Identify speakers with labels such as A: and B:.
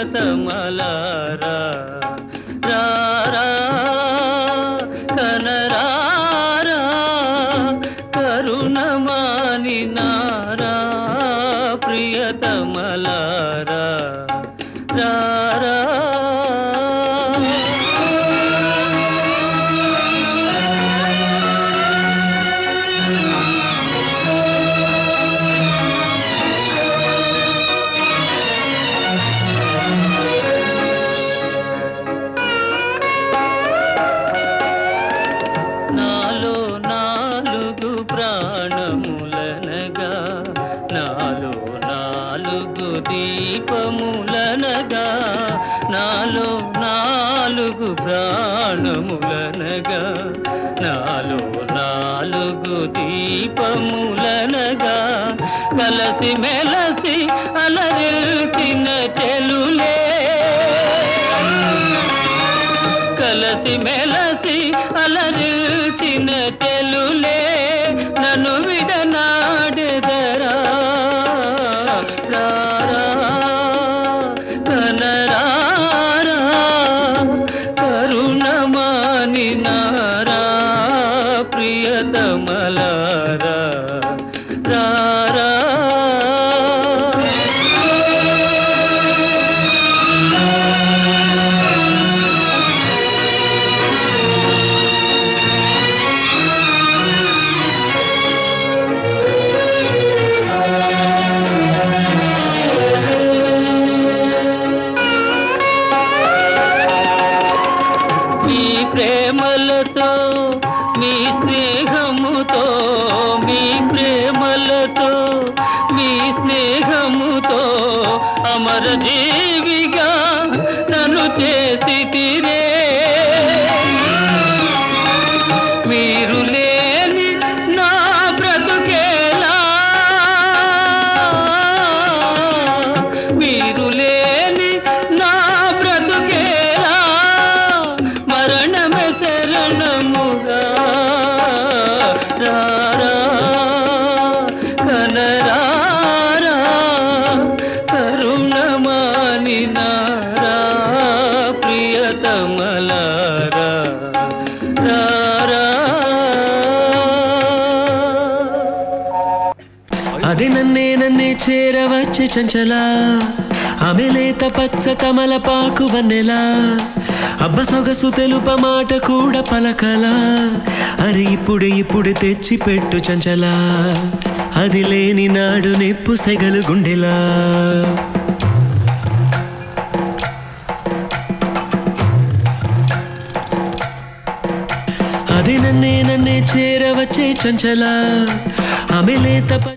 A: ప్రియతమలారా రారా కనరారా కరుణమాని నారా ప్రియతమలారా రారా నాలో నాలుగు ప్రాణములనగా నాలో నాలుగు దీపములనగా నాలో నాలుగు ప్రాణములనగా నాలో నాలుగు దీపములనగా కలసి మెలసి అలరిల్చిన చెలులే కలసి మెలసి అలరిల్చిన చెలులే నన్ను విడనాడెదరా రారా కనరారా కరుణమాని నారా ప్రియతమలారా రారా మీ ప్రేమలతో మీ స్నేహముతో మీ ప్రేమలతో మీ స్నేహముతో అమర జీవిగా నన్ను చేసితిరే మీరు లేని నా బ్రతుకేలా మీరు లేని నా బ్రతుకేలా మరణమే శరణముగా రారా కనరారా కరుణమాని నారా ప్రియతమలారా రారా
B: అది నన్నే చేరవచ్చే చంచల ఆమె లేత పచ్చ తమలపాకు వన్నెలా అబ్బ సొగసు తెలుప మాట కూడా పలకలా అరే ఇప్పుడు తెచ్చి పెట్టు చంచల అది లేని నాడు నెప్పు సెగలు గుండెలా అది నన్నే చేరవచ్చే చంచల ఆమె లేత